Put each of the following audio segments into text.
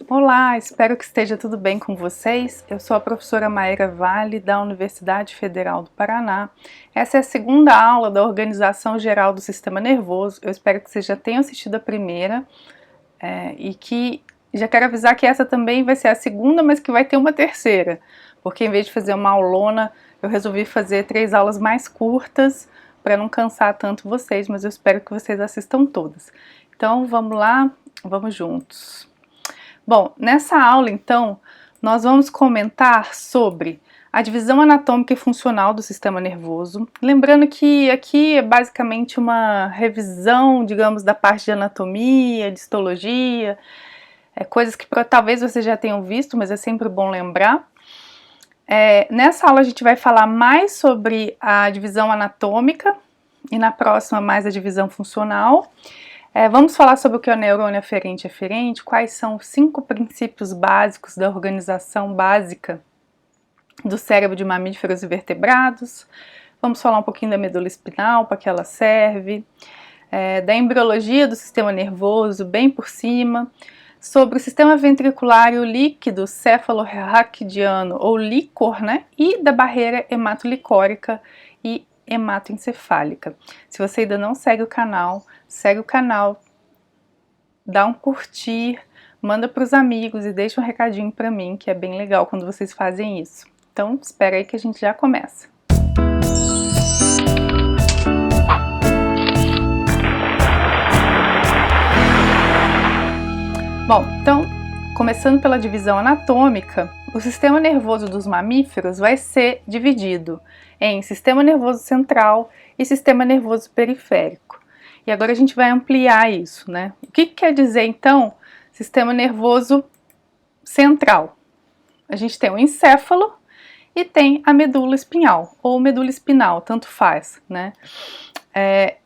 Olá, espero que esteja tudo bem com vocês. Eu sou a professora Maíra Vale, da Universidade Federal do Paraná. Essa é a segunda aula da Organização Geral do Sistema Nervoso. Eu espero que vocês já tenham assistido a primeira e que já quero avisar que essa também vai ser a segunda, mas que vai ter uma terceira, porque em vez de fazer uma aulona, eu resolvi fazer 3 aulas mais curtas para não cansar tanto vocês, mas eu espero que vocês assistam todas. Então vamos lá, vamos juntos. Bom, nessa aula, então, nós vamos comentar sobre a divisão anatômica e funcional do sistema nervoso. Lembrando que aqui é basicamente uma revisão, digamos, da parte de anatomia, de histologia, coisas que talvez vocês já tenham visto, mas é sempre bom lembrar. Nessa aula a gente vai falar mais sobre a divisão anatômica e na próxima mais a divisão funcional. Vamos falar sobre o que é o neurônio aferente e eferente, quais são os 5 princípios básicos da organização básica do cérebro de mamíferos e vertebrados. Vamos falar um pouquinho da medula espinhal, para que ela serve, da embriologia do sistema nervoso, bem por cima, sobre o sistema ventricular e o líquido cefalorraquidiano, ou líquor, né? E da barreira hematolicórica e hematoencefálica. Se você ainda não segue o canal, dá um curtir, manda para os amigos e deixa um recadinho para mim, que é bem legal quando vocês fazem isso. Então, espera aí que a gente já começa. Bom, então, começando pela divisão anatômica, o sistema nervoso dos mamíferos vai ser dividido em sistema nervoso central e sistema nervoso periférico. E agora a gente vai ampliar isso, né? O que quer dizer, então, sistema nervoso central? A gente tem o encéfalo e tem a medula espinhal, ou medula espinal, tanto faz, né?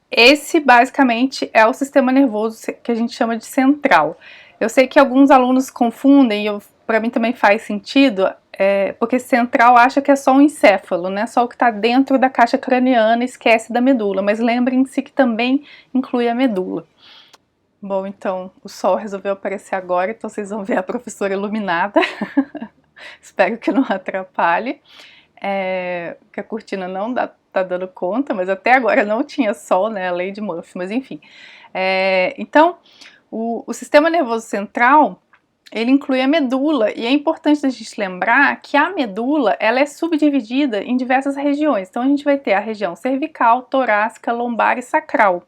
Esse, basicamente, é o sistema nervoso que a gente chama de central. Eu sei que alguns alunos confundem, e para mim também faz sentido, porque central acha que é só o encéfalo, né? Só o que está dentro da caixa craniana, esquece da medula, mas lembrem-se que também inclui a medula. Bom, então o sol resolveu aparecer agora, então vocês vão ver a professora iluminada. Espero que não atrapalhe, que a cortina não tá dando conta, mas até agora não tinha sol, né? A lei de Murphy, mas enfim. Então, o sistema nervoso central, ele inclui a medula, e é importante a gente lembrar que a medula, ela é subdividida em diversas regiões. Então a gente vai ter a região cervical, torácica, lombar e sacral.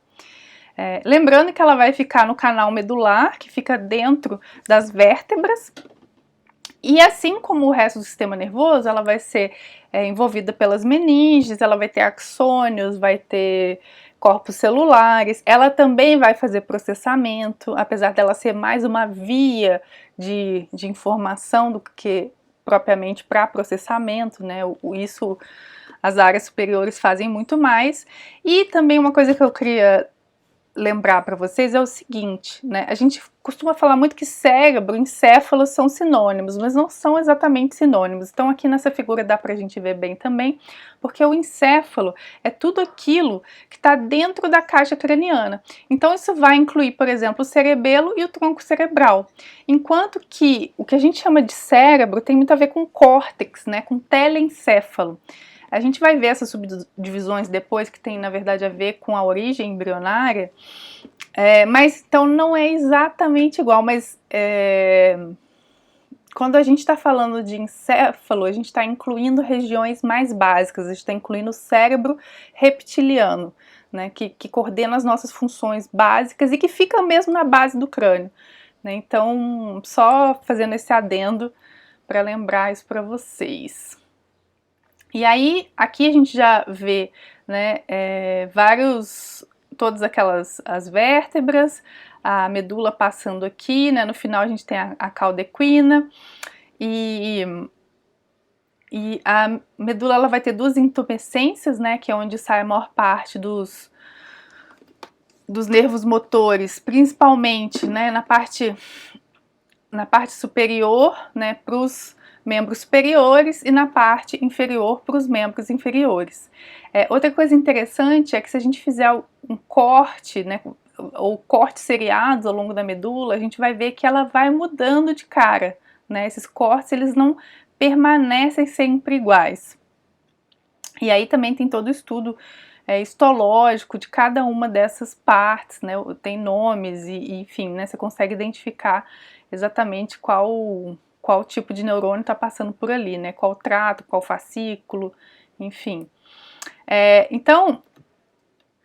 Lembrando que ela vai ficar no canal medular, que fica dentro das vértebras, e assim como o resto do sistema nervoso, ela vai ser envolvida pelas meninges, ela vai ter axônios, vai ter corpos celulares, ela também vai fazer processamento, apesar dela ser mais uma via de informação do que propriamente para processamento, né? Isso as áreas superiores fazem muito mais. E também uma coisa que eu queria lembrar para vocês é o seguinte, né? A gente costuma falar muito que cérebro e encéfalo são sinônimos, mas não são exatamente sinônimos. Então aqui nessa figura dá para a gente ver bem também, porque o encéfalo é tudo aquilo que está dentro da caixa craniana. Então isso vai incluir, por exemplo, o cerebelo e o tronco cerebral. Enquanto que o que a gente chama de cérebro tem muito a ver com córtex, né? Com telencéfalo. A gente vai ver essas subdivisões depois, que tem, na verdade, a ver com a origem embrionária, mas então não é exatamente igual, mas quando a gente está falando de encéfalo, a gente está incluindo regiões mais básicas, a gente está incluindo o cérebro reptiliano, né, que coordena as nossas funções básicas e que fica mesmo na base do crânio, né? Então, só fazendo esse adendo para lembrar isso para vocês. E aí, aqui a gente já vê, né, todas aquelas as vértebras, a medula passando aqui, né, no final a gente tem a cauda equina, e a medula ela vai ter 2 intumescências, né, que é onde sai a maior parte dos nervos motores, principalmente, né, na parte superior, né, para os membros superiores, e na parte inferior para os membros inferiores. Outra coisa interessante é que se a gente fizer um corte, né, ou cortes seriados ao longo da medula, a gente vai ver que ela vai mudando de cara, né? Esses cortes, eles não permanecem sempre iguais. E aí também tem todo o estudo histológico de cada uma dessas partes, né? Tem nomes e enfim, né? Você consegue identificar exatamente qual tipo de neurônio está passando por ali, né? Qual trato, qual fascículo, enfim. Então,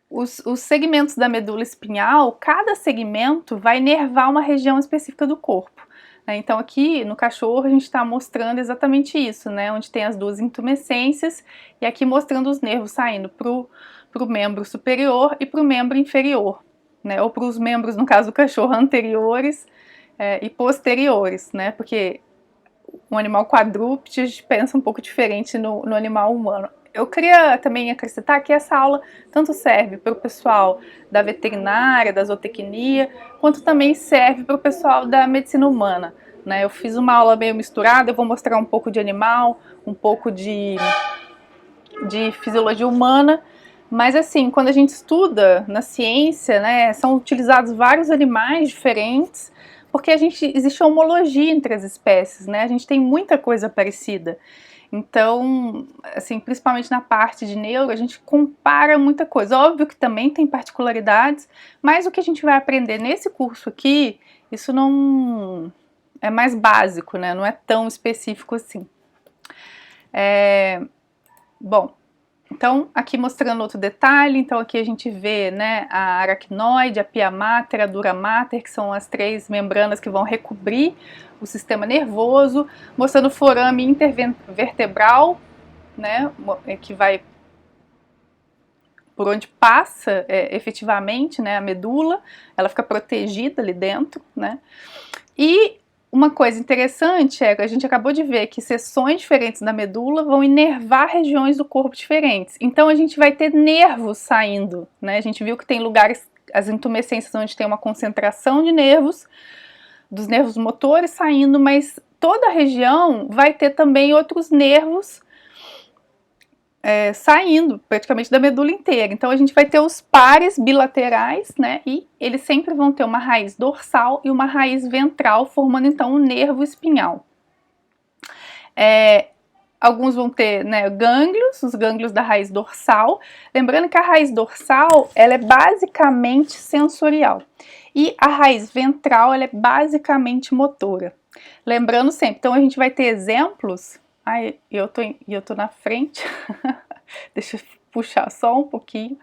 os segmentos da medula espinhal, cada segmento vai inervar uma região específica do corpo. Então aqui no cachorro a gente está mostrando exatamente isso, né? Onde tem as duas intumescências e aqui mostrando os nervos saindo para o membro superior e para o membro inferior, né? Ou para os membros, no caso do cachorro, anteriores e posteriores, né? Porque um animal quadrúpede a gente pensa um pouco diferente no animal humano. Eu queria também acrescentar que essa aula tanto serve para o pessoal da veterinária, da zootecnia, quanto também serve para o pessoal da medicina humana, né? Eu fiz uma aula meio misturada, eu vou mostrar um pouco de animal, um pouco de fisiologia humana, mas assim, quando a gente estuda na ciência, né, são utilizados vários animais diferentes, porque existe homologia entre as espécies, né? A gente tem muita coisa parecida. Então, assim, principalmente na parte de neuro, a gente compara muita coisa. Óbvio que também tem particularidades, mas o que a gente vai aprender nesse curso aqui, isso não é mais básico, né? Não é tão específico assim. Bom, então aqui mostrando outro detalhe, então aqui a gente vê, né, a aracnoide, a pia mater, a dura mater, que são as três membranas que vão recobrir o sistema nervoso, mostrando o forame intervertebral, né, que vai por onde passa efetivamente, né, a medula, ela fica protegida ali dentro, né, e uma coisa interessante é que a gente acabou de ver que seções diferentes da medula vão inervar regiões do corpo diferentes. Então a gente vai ter nervos saindo, né? A gente viu que tem lugares, as intumescências, onde tem uma concentração de nervos, dos nervos motores saindo, mas toda a região vai ter também outros nervos saindo praticamente da medula inteira. Então a gente vai ter os pares bilaterais, né? E eles sempre vão ter uma raiz dorsal e uma raiz ventral, formando então um nervo espinhal. Alguns vão ter, né, gânglios, os gânglios da raiz dorsal. Lembrando que a raiz dorsal, ela é basicamente sensorial. E a raiz ventral, ela é basicamente motora. Lembrando sempre, então a gente vai ter exemplos. Ai, eu tô na frente. Deixa eu puxar só um pouquinho.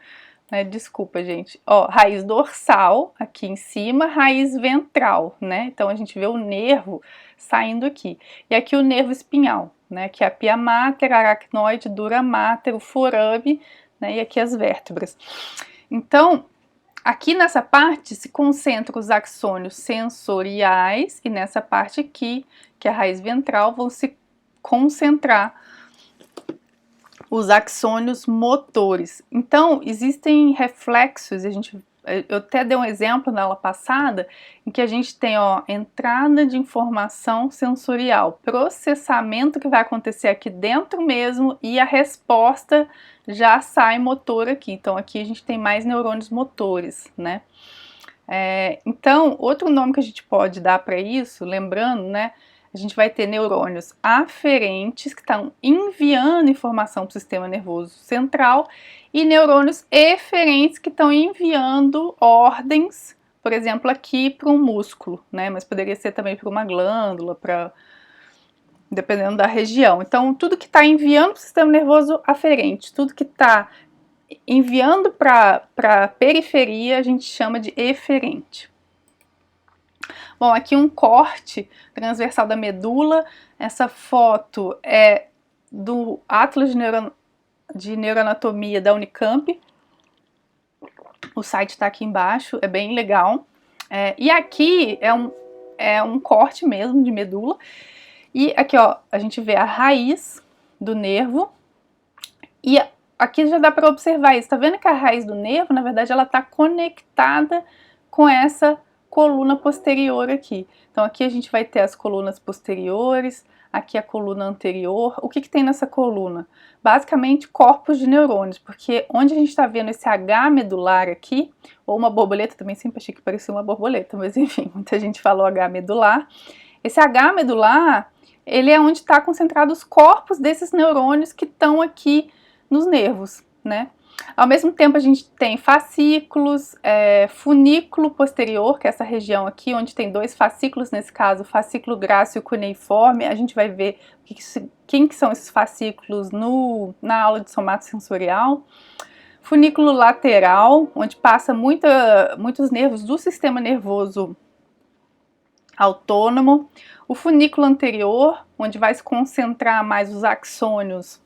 Desculpa, gente. Ó, raiz dorsal aqui em cima, raiz ventral, né? Então a gente vê o nervo saindo aqui. E aqui o nervo espinhal, né? Que é a pia mater, a aracnoide, dura mater, o forame, né? E aqui as vértebras. Então, aqui nessa parte se concentram os axônios sensoriais e nessa parte aqui, que é a raiz ventral, vão se concentrar os axônios motores. Então, existem reflexos, eu até dei um exemplo na aula passada, em que a gente tem, ó, entrada de informação sensorial, processamento que vai acontecer aqui dentro mesmo e a resposta já sai motor aqui. Então, aqui a gente tem mais neurônios motores, né? Então, outro nome que a gente pode dar para isso, lembrando, né? A gente vai ter neurônios aferentes, que estão enviando informação para o sistema nervoso central, e neurônios eferentes, que estão enviando ordens, por exemplo, aqui para um músculo, né? Mas poderia ser também para uma glândula, dependendo da região. Então, tudo que está enviando para o sistema nervoso aferente, tudo que está enviando para a periferia, a gente chama de eferente. Bom, aqui um corte transversal da medula. Essa foto é do Atlas de Neuroanatomia da Unicamp. O site está aqui embaixo, é bem legal. E aqui é um corte mesmo de medula. E aqui, ó, a gente vê a raiz do nervo. E aqui já dá para observar isso. Tá vendo que a raiz do nervo, na verdade, ela está conectada com essa coluna posterior aqui. Então aqui a gente vai ter as colunas posteriores, aqui a coluna anterior. O que tem nessa coluna? Basicamente corpos de neurônios, porque onde a gente está vendo esse H medular aqui, ou uma borboleta, também sempre achei que parecia uma borboleta, mas enfim, muita gente falou H medular. Esse H medular, ele é onde está concentrado os corpos desses neurônios que estão aqui nos nervos, né? Ao mesmo tempo a gente tem fascículos, funículo posterior, que é essa região aqui, onde tem dois fascículos, nesse caso, o fascículo grácil cuneiforme. A gente vai ver quem que são esses fascículos na aula de somatosensorial. Funículo lateral, onde passa muitos nervos do sistema nervoso autônomo. O funículo anterior, onde vai se concentrar mais os axônios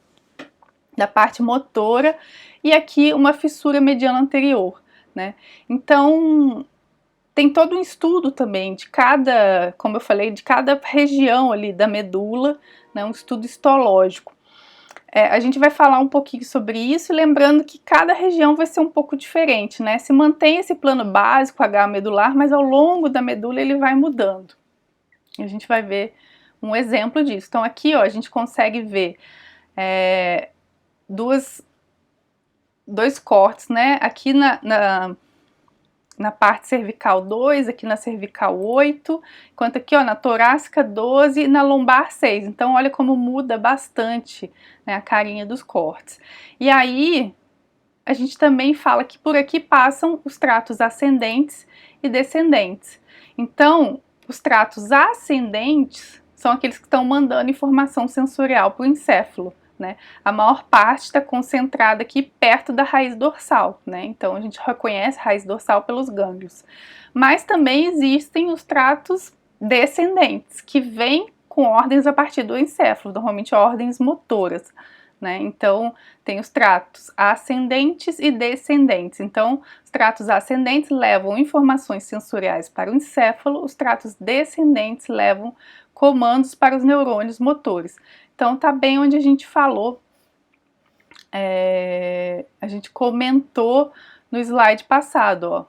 da parte motora, e aqui uma fissura mediana anterior, né? Então, tem todo um estudo também de cada, como eu falei, de cada região ali da medula, né? Um estudo histológico. A gente vai falar um pouquinho sobre isso, lembrando que cada região vai ser um pouco diferente, né? Se mantém esse plano básico H medular, mas ao longo da medula ele vai mudando. E a gente vai ver um exemplo disso. Então aqui, ó, a gente consegue ver dois cortes, né? Aqui na parte cervical 2, aqui na cervical 8, enquanto aqui, ó, na torácica 12 e na lombar 6. Então, olha como muda bastante, né, a carinha dos cortes. E aí, a gente também fala que por aqui passam os tratos ascendentes e descendentes. Então, os tratos ascendentes são aqueles que estão mandando informação sensorial para o encéfalo, né? A maior parte está concentrada aqui perto da raiz dorsal, né? Então a gente reconhece a raiz dorsal pelos gânglios. Mas também existem os tratos descendentes, que vêm com ordens a partir do encéfalo, normalmente ordens motoras, né? Então tem os tratos ascendentes e descendentes. Então os tratos ascendentes levam informações sensoriais para o encéfalo, os tratos descendentes levam comandos para os neurônios motores. Então tá bem onde a gente falou, a gente comentou no slide passado, ó.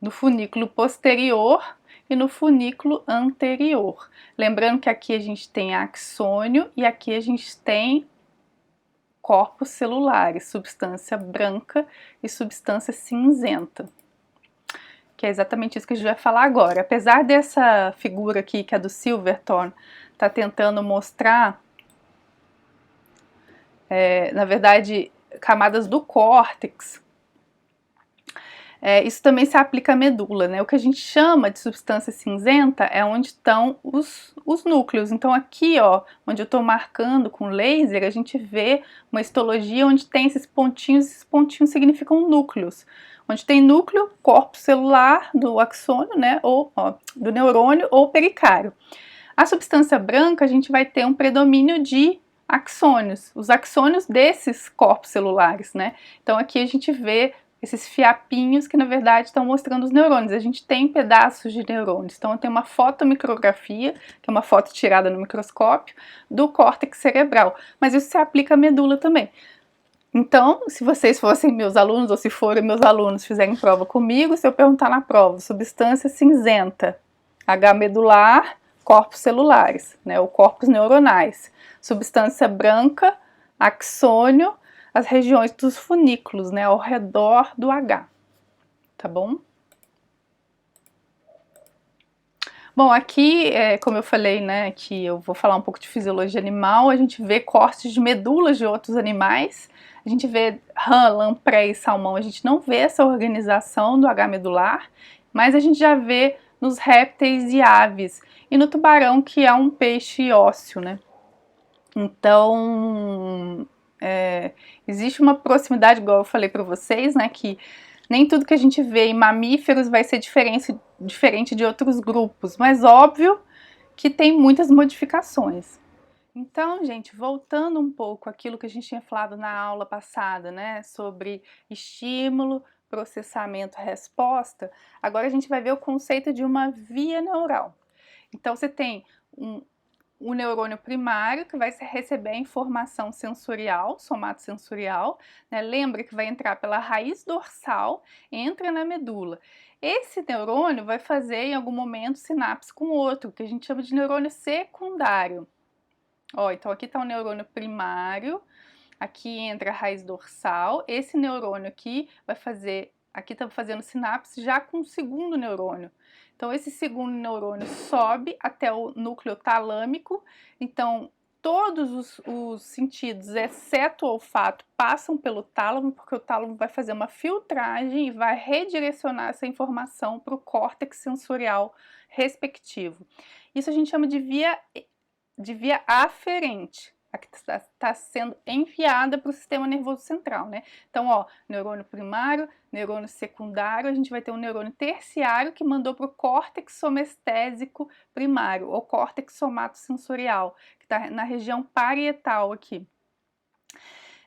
No funículo posterior e no funículo anterior. Lembrando que aqui a gente tem axônio e aqui a gente tem corpos celulares, substância branca e substância cinzenta. Que é exatamente isso que a gente vai falar agora. Apesar dessa figura aqui, que é do Silverthorne, tá tentando mostrar, na verdade, camadas do córtex, isso também se aplica à medula, né? O que a gente chama de substância cinzenta é onde estão os núcleos. Então aqui, ó, onde eu estou marcando com laser, a gente vê uma histologia onde tem esses pontinhos significam núcleos. Onde tem núcleo, corpo celular do axônio, né, ou do neurônio ou pericário. A substância branca, a gente vai ter um predomínio de axônios, os axônios desses corpos celulares, né? Então aqui a gente vê esses fiapinhos que na verdade estão mostrando os neurônios. A gente tem pedaços de neurônios. Então tem uma fotomicrografia, que é uma foto tirada no microscópio, do córtex cerebral. Mas isso se aplica à medula também. Então, se vocês fossem meus alunos, ou se forem meus alunos, fizerem prova comigo, se eu perguntar na prova, substância cinzenta, H medular, corpos celulares, né, ou corpos neuronais. Substância branca, axônio, as regiões dos funículos, né, ao redor do H, tá bom? Bom, aqui, como eu falei, né, que eu vou falar um pouco de fisiologia animal, a gente vê cortes de medulas de outros animais. A gente vê rã, lampré e salmão, a gente não vê essa organização do H medular, mas a gente já vê nos répteis e aves, e no tubarão, que é um peixe ósseo, né? Então, existe uma proximidade, igual eu falei para vocês, né, que nem tudo que a gente vê em mamíferos vai ser diferente de outros grupos, mas óbvio que tem muitas modificações. Então, gente, voltando um pouco àquilo que a gente tinha falado na aula passada, né, sobre estímulo, processamento, resposta, agora a gente vai ver o conceito de uma via neural. Então, você tem o neurônio primário, que vai receber a informação sensorial, somatosensorial, né? Lembra que vai entrar pela raiz dorsal, entra na medula. Esse neurônio vai fazer em algum momento sinapse com outro, que a gente chama de neurônio secundário. Ó, então aqui está o neurônio primário, aqui entra a raiz dorsal, esse neurônio aqui vai fazer, aqui está fazendo sinapse já com o segundo neurônio. Então esse segundo neurônio sobe até o núcleo talâmico, então todos os sentidos, exceto o olfato, passam pelo tálamo, porque o tálamo vai fazer uma filtragem e vai redirecionar essa informação para o córtex sensorial respectivo. Isso a gente chama de via aferente, a que está sendo enviada para o sistema nervoso central, né? Então, ó, neurônio primário, neurônio secundário, a gente vai ter um neurônio terciário que mandou para o córtex somestésico primário, ou córtex somatosensorial, que está na região parietal aqui.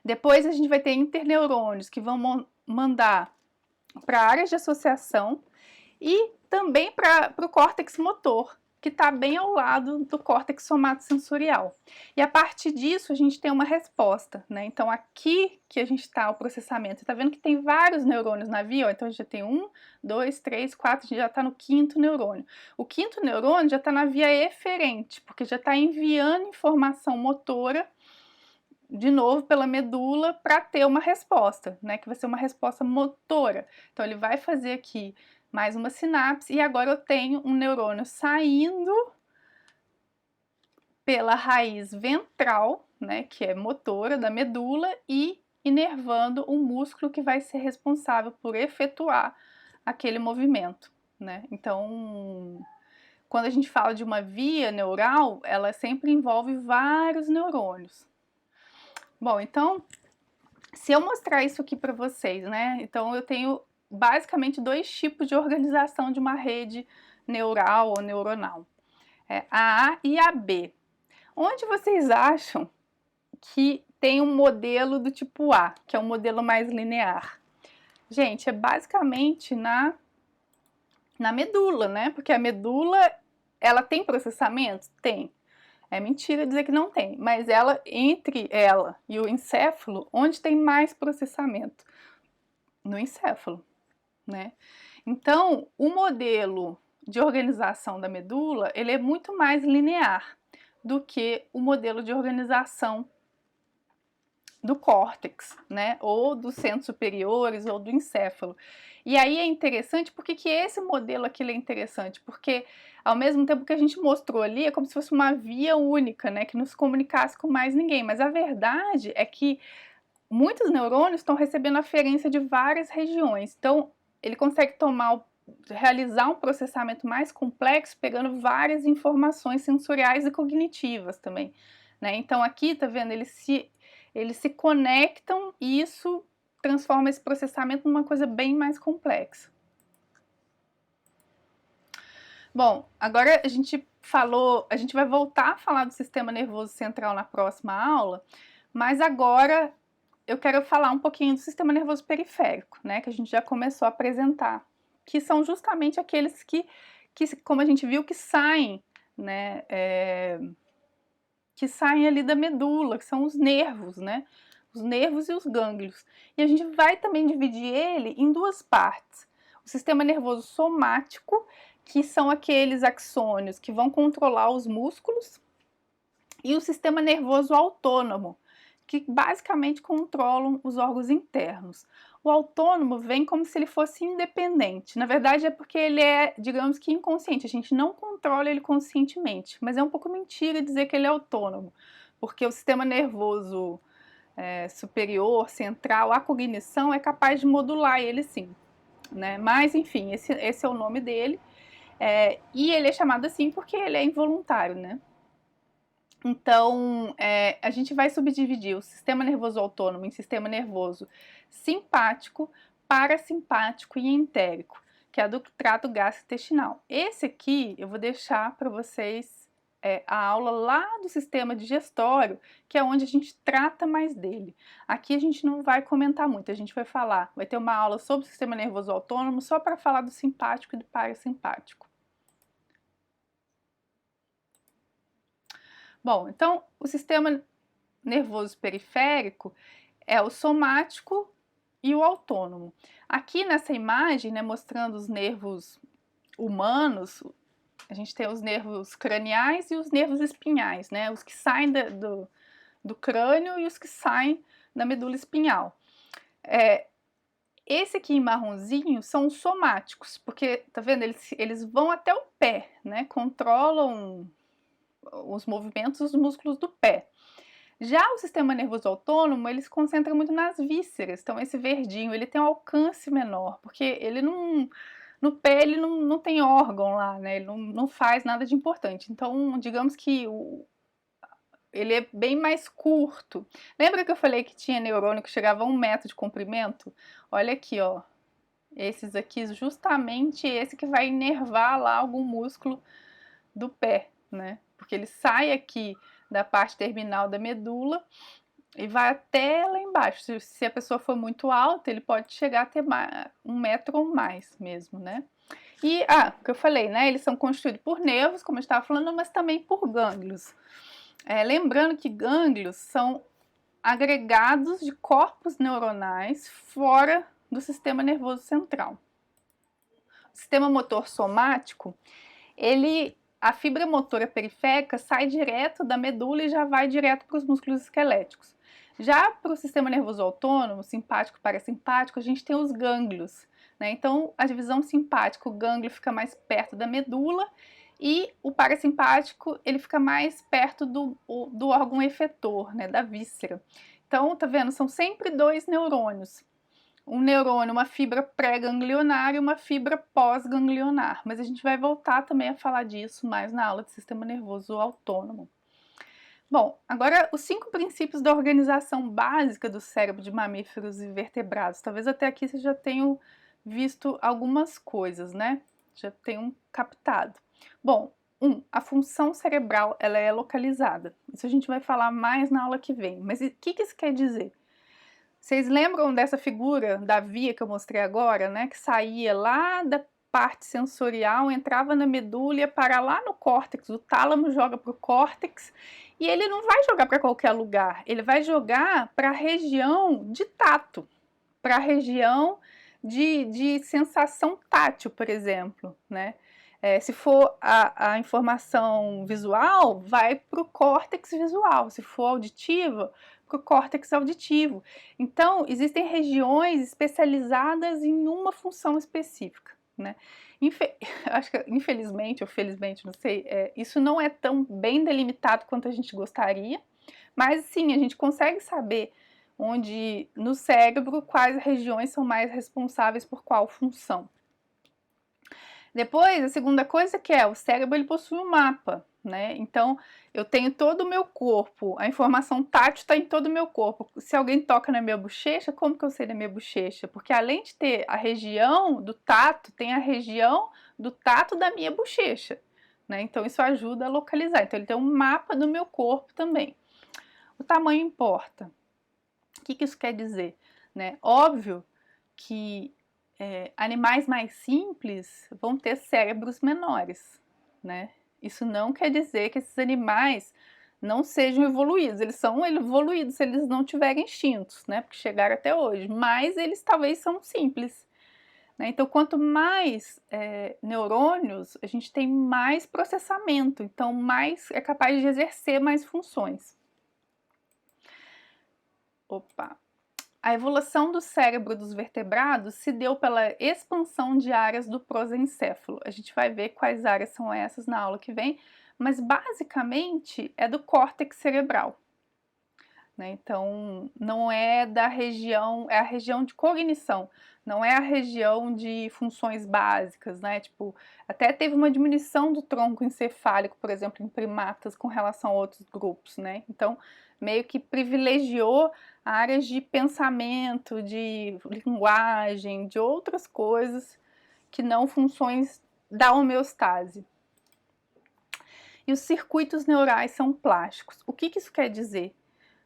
Depois a gente vai ter interneurônios que vão mandar para áreas de associação e também para o córtex motor, que está bem ao lado do córtex somatosensorial. E a partir disso a gente tem uma resposta, né? Então aqui que a gente está o processamento, você está vendo que tem vários neurônios na via, ó, então a gente já tem 1, 2, 3, 4, a gente já está no quinto neurônio. O quinto neurônio já está na via eferente, porque já está enviando informação motora de novo pela medula para ter uma resposta, né? Que vai ser uma resposta motora. Então ele vai fazer aqui mais uma sinapse, e agora eu tenho um neurônio saindo pela raiz ventral, né, que é motora da medula, e inervando o músculo que vai ser responsável por efetuar aquele movimento, né? Então, quando a gente fala de uma via neural, ela sempre envolve vários neurônios. Bom, então, se eu mostrar isso aqui para vocês, né, então eu tenho basicamente dois tipos de organização de uma rede neural ou neuronal, a A e a B. Onde vocês acham que tem um modelo do tipo A, que é um modelo mais linear? Gente, é basicamente na medula, né? Porque a medula, ela tem processamento? Tem. É mentira dizer que não tem, mas ela, entre ela e o encéfalo, onde tem mais processamento? No encéfalo, né? Então, o modelo de organização da medula, ele é muito mais linear do que o modelo de organização do córtex, né, ou dos centros superiores ou do encéfalo. E aí é interessante, porque que esse modelo aqui é interessante, porque ao mesmo tempo que a gente mostrou ali, é como se fosse uma via única, né, que não se comunicasse com mais ninguém, mas a verdade é que muitos neurônios estão recebendo aferência de várias regiões, então ele consegue realizar um processamento mais complexo, pegando várias informações sensoriais e cognitivas também, né? Então aqui, tá vendo, eles se conectam e isso transforma esse processamento numa coisa bem mais complexa. Bom, agora a gente vai voltar a falar do sistema nervoso central na próxima aula, mas agora eu quero falar um pouquinho do sistema nervoso periférico, né, que a gente já começou a apresentar, que são justamente aqueles que como a gente viu, que saem, né, que saem ali da medula, que são os nervos, né, os nervos e os gânglios. E a gente vai também dividir ele em duas partes. O sistema nervoso somático, que são aqueles axônios que vão controlar os músculos, e o sistema nervoso autônomo, que basicamente controlam os órgãos internos. O autônomo vem como se ele fosse independente. Na verdade é porque ele é, digamos que inconsciente, a gente não controla ele conscientemente, mas é um pouco mentira dizer que ele é autônomo, porque o sistema nervoso superior, central, a cognição é capaz de modular ele sim, né? Mas enfim, esse é o nome dele, e ele é chamado assim porque ele é involuntário, né? Então, a gente vai subdividir o sistema nervoso autônomo em sistema nervoso simpático, parasimpático e entérico, que é do trato gastrointestinal. Esse aqui eu vou deixar para vocês a aula lá do sistema digestório, que é onde a gente trata mais dele. Aqui a gente não vai comentar muito, a gente vai ter uma aula sobre o sistema nervoso autônomo só para falar do simpático e do parasimpático. Bom, então o sistema nervoso periférico é o somático e o autônomo. Aqui nessa imagem, né, mostrando os nervos humanos, a gente tem os nervos craniais e os nervos espinhais, né, os que saem do crânio e os que saem da medula espinhal. Esse aqui em marronzinho são os somáticos, porque, tá vendo, eles vão até o pé, né, controlam os movimentos dos músculos do pé. Já o sistema nervoso autônomo, ele se concentra muito nas vísceras, então esse verdinho, ele tem um alcance menor, porque ele não, no pé ele não tem órgão lá, né, ele não faz nada de importante, então digamos que ele é bem mais curto. Lembra que eu falei que tinha neurônio que chegava a 1 metro de comprimento? Olha aqui, ó, esses aqui, justamente esse que vai inervar lá algum músculo do pé, né, porque ele sai aqui da parte terminal da medula e vai até lá embaixo. Se a pessoa for muito alta, ele pode chegar a ter 1 metro ou mais mesmo, né? E, o que eu falei, né? Eles são constituídos por nervos, como eu estava falando, mas também por gânglios. Lembrando que gânglios são agregados de corpos neuronais fora do sistema nervoso central. O sistema motor somático, a fibra motora periférica sai direto da medula e já vai direto para os músculos esqueléticos. Já para o sistema nervoso autônomo, simpático e parasimpático, a gente tem os gânglios, né? Então, a divisão simpática, o gânglio fica mais perto da medula e o parasimpático, ele fica mais perto do órgão efetor, né, da víscera. Então, tá vendo? São sempre 2 neurônios. Um neurônio, uma fibra pré-ganglionar e uma fibra pós-ganglionar. Mas a gente vai voltar também a falar disso mais na aula de sistema nervoso autônomo. Bom, agora os 5 princípios da organização básica do cérebro de mamíferos e vertebrados. Talvez até aqui vocês já tenham visto algumas coisas, né? Já tenham captado. Bom, a função cerebral ela é localizada. Isso a gente vai falar mais na aula que vem. Mas o que isso quer dizer? Vocês lembram dessa figura da via que eu mostrei agora, né? Que saía lá da parte sensorial, entrava na medula e ia parar lá no córtex. O tálamo joga para o córtex e ele não vai jogar para qualquer lugar. Ele vai jogar para a região de tato, para a região de sensação tátil, por exemplo, né? Se for a informação visual, vai para o córtex visual. Se for auditiva, para o córtex auditivo. Então, existem regiões especializadas em uma função específica, né? Acho que, infelizmente ou felizmente, não sei, isso não é tão bem delimitado quanto a gente gostaria, mas sim, a gente consegue saber onde no cérebro quais regiões são mais responsáveis por qual função. Depois, a segunda coisa que o cérebro ele possui um mapa, né? Então, eu tenho todo o meu corpo, a informação tátil está em todo o meu corpo. Se alguém toca na minha bochecha, como que eu sei da minha bochecha? Porque além de ter a região do tato, tem a região do tato da minha bochecha, né? Então, isso ajuda a localizar. Então, ele tem um mapa do meu corpo também. O tamanho importa. O que isso quer dizer, né? Óbvio que animais mais simples vão ter cérebros menores, né? Isso não quer dizer que esses animais não sejam evoluídos. Eles são evoluídos se eles não tiverem instintos, né? Porque chegaram até hoje. Mas eles talvez são simples, né? Então, quanto mais neurônios, a gente tem mais processamento. Então, mais é capaz de exercer mais funções. A evolução do cérebro dos vertebrados se deu pela expansão de áreas do prosencéfalo. A gente vai ver quais áreas são essas na aula que vem, mas basicamente é do córtex cerebral, né? Então, não é da região, é a região de cognição, não é a região de funções básicas, né? Tipo, até teve uma diminuição do tronco encefálico, por exemplo, em primatas com relação a outros grupos, né? Então, meio que privilegiou áreas de pensamento, de linguagem, de outras coisas que não funções da homeostase. E os circuitos neurais são plásticos. O que isso quer dizer?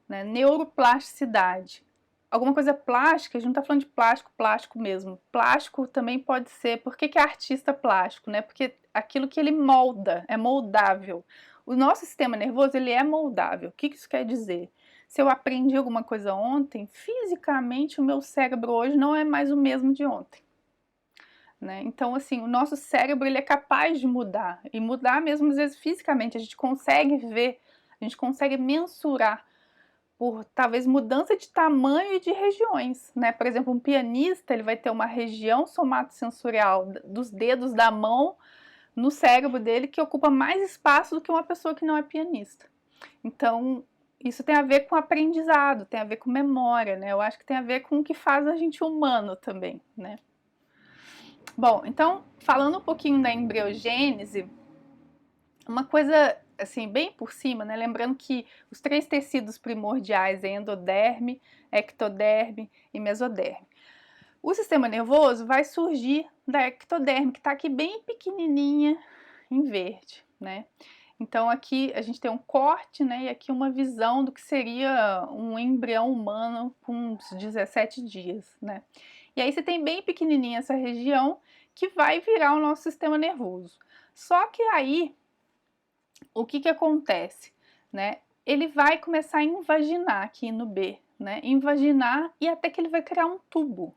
Né? Neuroplasticidade. Alguma coisa plástica, a gente não está falando de plástico mesmo. Plástico também pode ser. Por que é artista plástico? Né? Porque aquilo que ele molda é moldável. o nosso sistema nervoso ele é moldável. O que isso quer dizer? Se eu aprendi alguma coisa ontem, fisicamente o meu cérebro hoje não é mais o mesmo de ontem. Né? Então, assim, o nosso cérebro ele é capaz de mudar, e mudar mesmo às vezes fisicamente, a gente consegue ver, a gente consegue mensurar por talvez mudança de tamanho e de regiões, né? Por exemplo, um pianista ele vai ter uma região somatosensorial dos dedos da mão no cérebro dele que ocupa mais espaço do que uma pessoa que não é pianista. Então, isso tem a ver com aprendizado, tem a ver com memória, né? Eu acho que tem a ver com o que faz a gente humano também, né? Bom, então, falando um pouquinho da embriogênese, uma coisa, assim, bem por cima, né? Lembrando que os 3 tecidos primordiais é endoderme, ectoderme e mesoderme. O sistema nervoso vai surgir da ectoderme, que está aqui bem pequenininha, em verde, né? Então aqui a gente tem um corte, né? E aqui uma visão do que seria um embrião humano com uns 17 dias, né? E aí você tem bem pequenininha essa região que vai virar o nosso sistema nervoso. Só que aí, o que acontece, né? Ele vai começar a invaginar aqui no B, né? Invaginar e até que ele vai criar um tubo.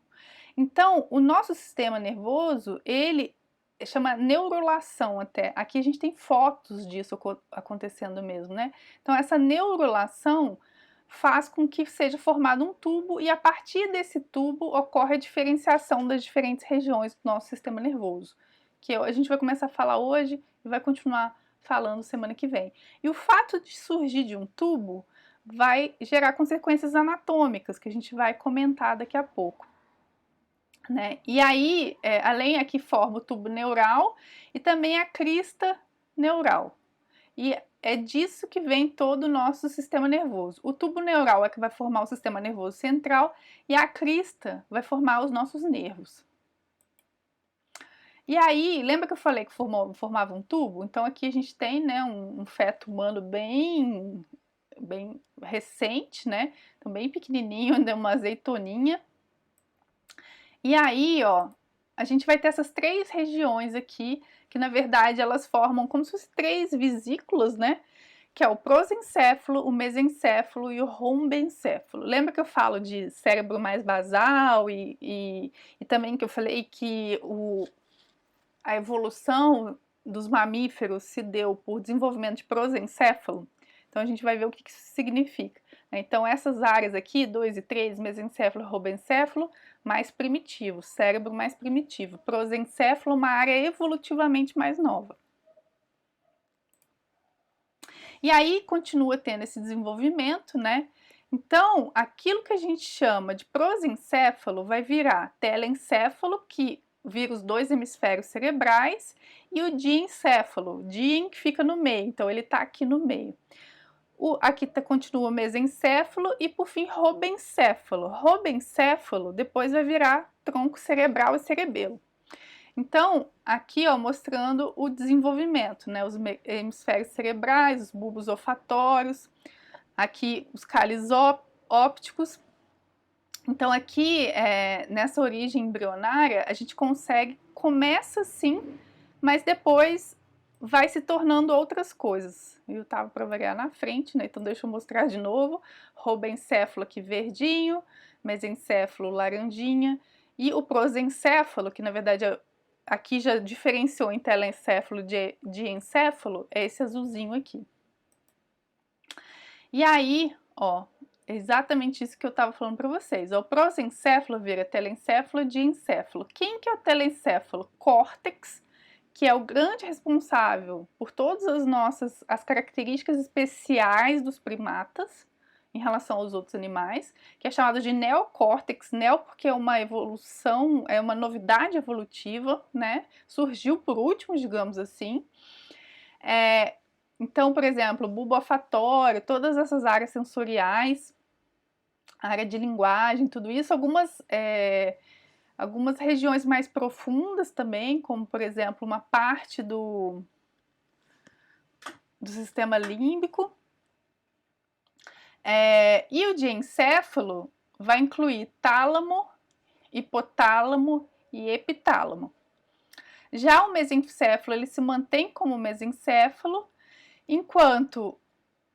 Então, o nosso sistema nervoso, ele chama neurulação até. Aqui a gente tem fotos disso acontecendo mesmo, né? Então, essa neurulação faz com que seja formado um tubo e a partir desse tubo ocorre a diferenciação das diferentes regiões do nosso sistema nervoso, que a gente vai começar a falar hoje e vai continuar falando semana que vem. E o fato de surgir de um tubo vai gerar consequências anatômicas, que a gente vai comentar daqui a pouco. Né? E aí, além aqui forma o tubo neural e também a crista neural. E é disso que vem todo o nosso sistema nervoso. O tubo neural é que vai formar o sistema nervoso central e a crista vai formar os nossos nervos. E aí, lembra que eu falei que formava um tubo? Então aqui a gente tem, né, um feto humano bem recente, né? Então bem pequenininho, ainda uma azeitoninha. E aí, ó, a gente vai ter essas 3 regiões aqui, que na verdade elas formam como se fossem 3 vesículas, né? Que é o prosencéfalo, o mesencéfalo e o rombencéfalo. Lembra que eu falo de cérebro mais basal e também que eu falei que a evolução dos mamíferos se deu por desenvolvimento de prosencéfalo? Então a gente vai ver o que isso significa. Então essas áreas aqui, 2 e 3, mesencéfalo e rombencéfalo, mais primitivo, cérebro mais primitivo. Prosencéfalo, uma área evolutivamente mais nova. E aí continua tendo esse desenvolvimento, né? Então, aquilo que a gente chama de prosencéfalo vai virar telencéfalo, que vira os 2 hemisférios cerebrais, e o diencéfalo, dien que fica no meio, então ele está aqui no meio. Aqui continua o mesencéfalo e por fim robencéfalo. Robencéfalo depois vai virar tronco cerebral e cerebelo. Então, aqui ó, mostrando o desenvolvimento, né? Os hemisférios cerebrais, os bulbos olfatórios, aqui os cálices ópticos. Então aqui, nessa origem embrionária, a gente começa assim, mas depois vai se tornando outras coisas. Eu estava para variar na frente, né? Então deixa eu mostrar de novo. Robencéfalo aqui verdinho, mesencéfalo laranjinha e o prosencéfalo, que na verdade aqui já diferenciou em telencéfalo de encéfalo, é esse azulzinho aqui. E aí, ó, é exatamente isso que eu estava falando para vocês. O prosencéfalo vira telencéfalo de encéfalo. Quem que é o telencéfalo? Córtex, que é o grande responsável por todas as características especiais dos primatas em relação aos outros animais, que é chamado de neocórtex, neo porque é uma evolução, é uma novidade evolutiva, né? Surgiu por último, digamos assim. Então, por exemplo, bulbo olfatório, todas essas áreas sensoriais, a área de linguagem, tudo isso, algumas regiões mais profundas também, como por exemplo uma parte do sistema límbico. E o diencéfalo vai incluir tálamo, hipotálamo e epitálamo. Já o mesencéfalo, ele se mantém como mesencéfalo Enquanto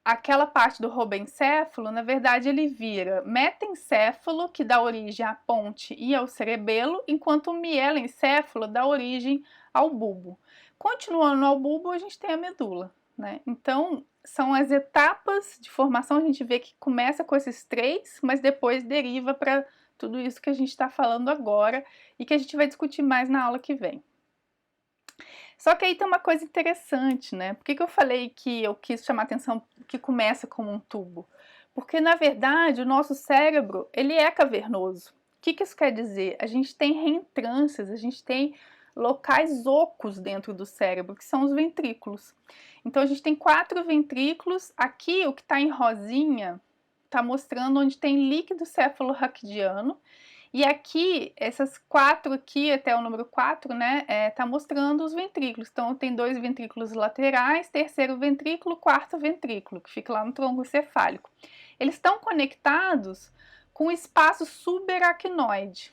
aquela parte do robencéfalo, na verdade, ele vira metencéfalo, que dá origem à ponte e ao cerebelo, enquanto o mielencéfalo dá origem ao bulbo. Continuando ao bulbo, a gente tem a medula, né? Então, são as etapas de formação, a gente vê que começa com esses três, mas depois deriva para tudo isso que a gente está falando agora e que a gente vai discutir mais na aula que vem. Só que aí tem uma coisa interessante, né? Por que eu falei que eu quis chamar a atenção que começa como um tubo? Porque, na verdade, o nosso cérebro, ele é cavernoso. O que isso quer dizer? A gente tem reentrâncias, a gente tem locais ocos dentro do cérebro, que são os ventrículos. Então, a gente tem 4 ventrículos. Aqui, o que está em rosinha, está mostrando onde tem líquido cefalorraquidiano. E aqui, essas 4 aqui, até o número 4, né, tá mostrando os ventrículos. Então, tem 2 ventrículos laterais, terceiro ventrículo, quarto ventrículo, que fica lá no tronco cefálico. Eles estão conectados com o espaço subaracnoide,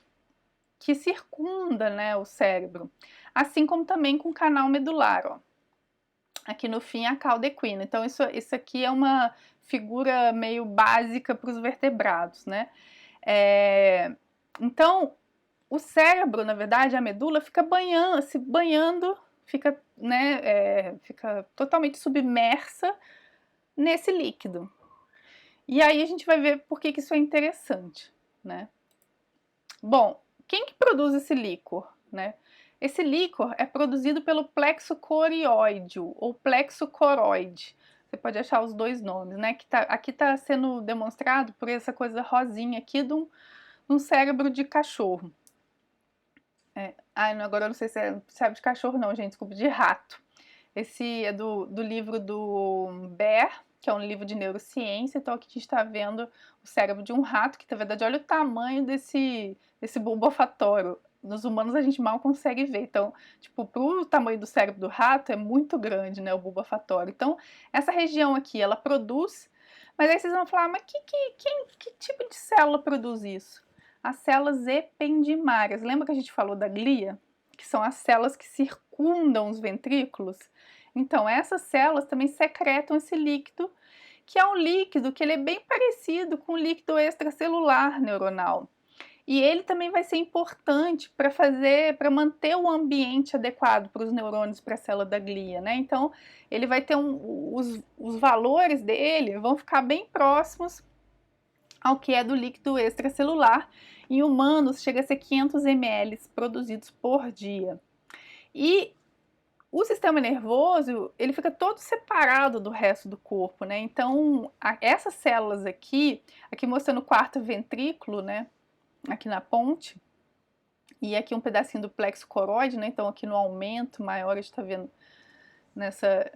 que circunda, né, o cérebro. Assim como também com o canal medular, ó. Aqui no fim, a cauda equina. Então, isso aqui é uma figura meio básica para os vertebrados, né? Então, o cérebro, na verdade, a medula fica se banhando, fica, né, fica totalmente submersa nesse líquido. E aí a gente vai ver por que isso é interessante, né? Bom, quem que produz esse líquor, né? Esse líquor é produzido pelo plexo corioide ou plexo coroide. Você pode achar os dois nomes, né? Aqui está sendo demonstrado por essa coisa rosinha aqui de um cérebro de cachorro. Agora eu não sei se é cérebro de cachorro não, gente, desculpa, de rato. Esse é do livro do Baer, que é um livro de neurociência. Então aqui a gente está vendo o cérebro de um rato, que na verdade olha o tamanho desse bulbo olfatório. Nos humanos a gente mal consegue ver. Então, tipo, pro tamanho do cérebro do rato é muito grande, né, o bulbo olfatório. Então, essa região aqui, ela produz, mas aí vocês vão falar, mas que tipo de célula produz isso? As células ependimárias. Lembra que a gente falou da glia? Que são as células que circundam os ventrículos? Então, essas células também secretam esse líquido, que é um líquido que ele é bem parecido com o líquido extracelular neuronal. E ele também vai ser importante para manter o ambiente adequado para os neurônios, para a célula da glia, né? Então, ele vai ter os valores dele vão ficar bem próximos ao que é do líquido extracelular. Em humanos, chega a ser 500 ml produzidos por dia. E o sistema nervoso, ele fica todo separado do resto do corpo, né? Então, essas células aqui mostrando o quarto ventrículo, né? Aqui na ponte, e aqui um pedacinho do plexo coroide, né? Então, aqui no aumento maior, a gente está vendo nessa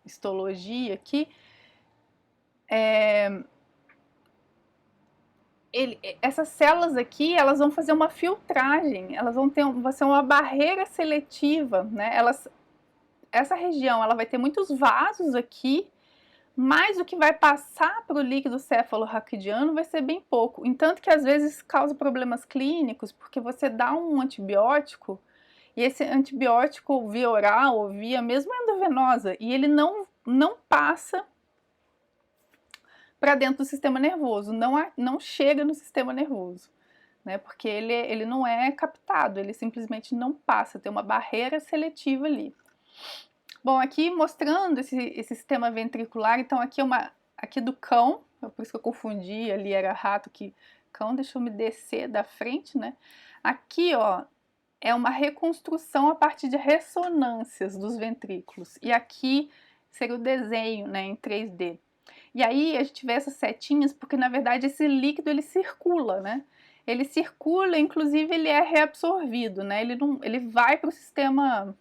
histologia aqui. Essas células aqui, elas vão fazer uma filtragem, elas vai ser uma barreira seletiva, né? Essa região, ela vai ter muitos vasos aqui, mas o que vai passar para o líquido cefalorraquidiano vai ser bem pouco. Entanto que às vezes causa problemas clínicos, porque você dá um antibiótico, e esse antibiótico via oral ou via mesmo endovenosa, e ele não passa para dentro do sistema nervoso, não chega no sistema nervoso, né? Porque ele não é captado, ele simplesmente não passa, tem uma barreira seletiva ali. Bom, aqui mostrando esse sistema ventricular, então aqui do cão, por isso que eu confundi, ali era rato, aqui cão, deixa eu me descer da frente, né? Aqui, ó, é uma reconstrução a partir de ressonâncias dos ventrículos, e aqui seria o desenho, né, em 3D. E aí a gente vê essas setinhas porque na verdade esse líquido ele circula, né? Ele circula, inclusive ele é reabsorvido, né? Ele vai para o sistema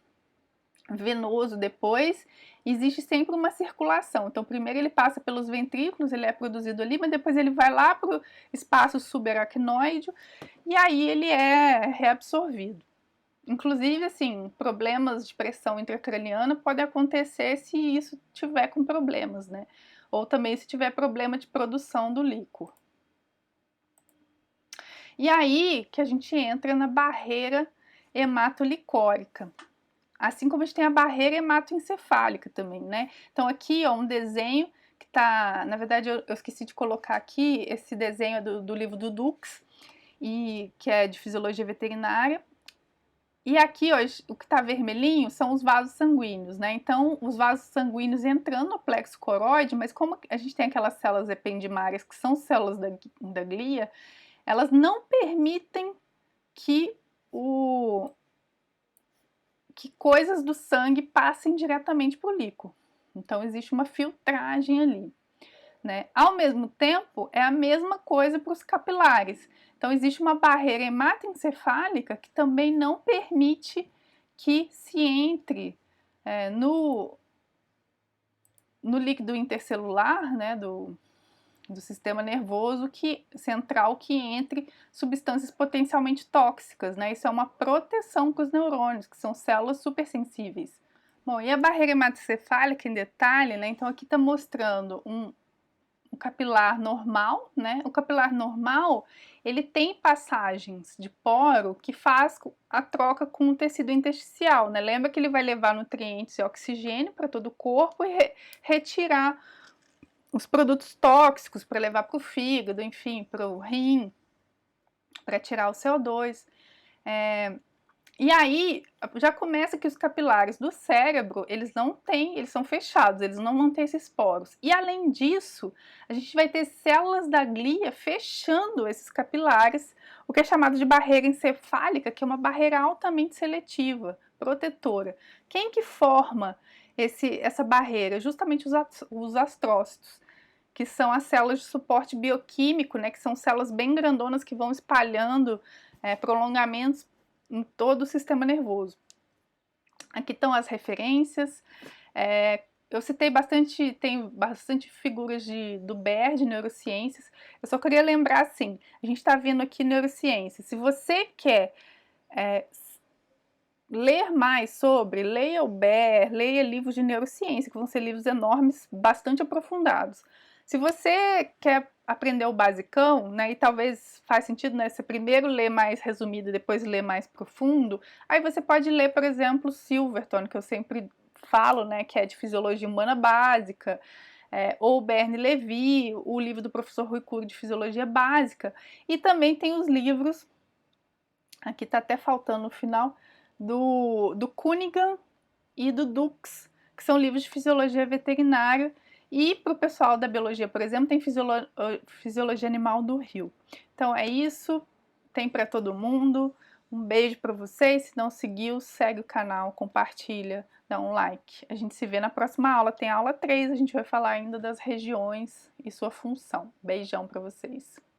venoso depois, existe sempre uma circulação. Então primeiro ele passa pelos ventrículos, ele é produzido ali, mas depois ele vai lá para o espaço subaracnoide e aí ele é reabsorvido. Inclusive, assim, problemas de pressão intracraniana podem acontecer se isso tiver com problemas, né? Ou também se tiver problema de produção do líquor. E aí que a gente entra na barreira hematolicórica. Assim como a gente tem a barreira hematoencefálica também, né? Então aqui, ó, um desenho que tá, na verdade eu esqueci de colocar aqui, esse desenho é do livro do Dux, e que é de fisiologia veterinária. E aqui, ó, o que está vermelhinho são os vasos sanguíneos, né? Então, os vasos sanguíneos entrando no plexo coroide, mas como a gente tem aquelas células ependimárias que são células da glia, elas não permitem que que coisas do sangue passem diretamente para o líquido. Então, existe uma filtragem ali. Né? Ao mesmo tempo, é a mesma coisa para os capilares. Então, existe uma barreira hematoencefálica que também não permite que se entre no líquido intercelular, né, do sistema nervoso central, que entre substâncias potencialmente tóxicas. Né? Isso é uma proteção para os neurônios, que são células supersensíveis. Bom, e a barreira hematoencefálica em detalhe, né? Então aqui está mostrando um capilar normal, né? O capilar normal, ele tem passagens de poro que faz a troca com o tecido intersticial, né? Lembra que ele vai levar nutrientes e oxigênio para todo o corpo e retirar os produtos tóxicos para levar para o fígado, enfim, para o rim, para tirar o CO2. E aí, já começa que os capilares do cérebro, eles são fechados, eles não vão ter esses poros. E além disso, a gente vai ter células da glia fechando esses capilares, o que é chamado de barreira encefálica, que é uma barreira altamente seletiva, protetora. Quem que forma essa barreira? Justamente os astrócitos, que são as células de suporte bioquímico, né, que são células bem grandonas que vão espalhando prolongamentos em todo o sistema nervoso. Aqui estão as referências. Eu citei tem bastante figuras do BER, de neurociências. Eu só queria lembrar assim, a gente está vendo aqui neurociências. Se você quer ler mais sobre, leia o BER, leia livros de neurociência, que vão ser livros enormes, bastante aprofundados. Se você quer aprender o basicão, né, e talvez faz sentido, né, você primeiro ler mais resumido e depois ler mais profundo, aí você pode ler, por exemplo, Silverton, que eu sempre falo, né, que é de Fisiologia Humana Básica, ou Bernie Levy, o livro do professor Rui Cury de Fisiologia Básica, e também tem os livros, aqui está até faltando no final, do Cunningham e do Dux, que são livros de fisiologia veterinária. E para o pessoal da biologia, por exemplo, tem Fisiologia Animal do Rio. Então é isso, tem para todo mundo. Um beijo para vocês. Se não seguiu, segue o canal, compartilha, dá um like. A gente se vê na próxima aula. Tem aula 3, a gente vai falar ainda das regiões e sua função. Beijão para vocês.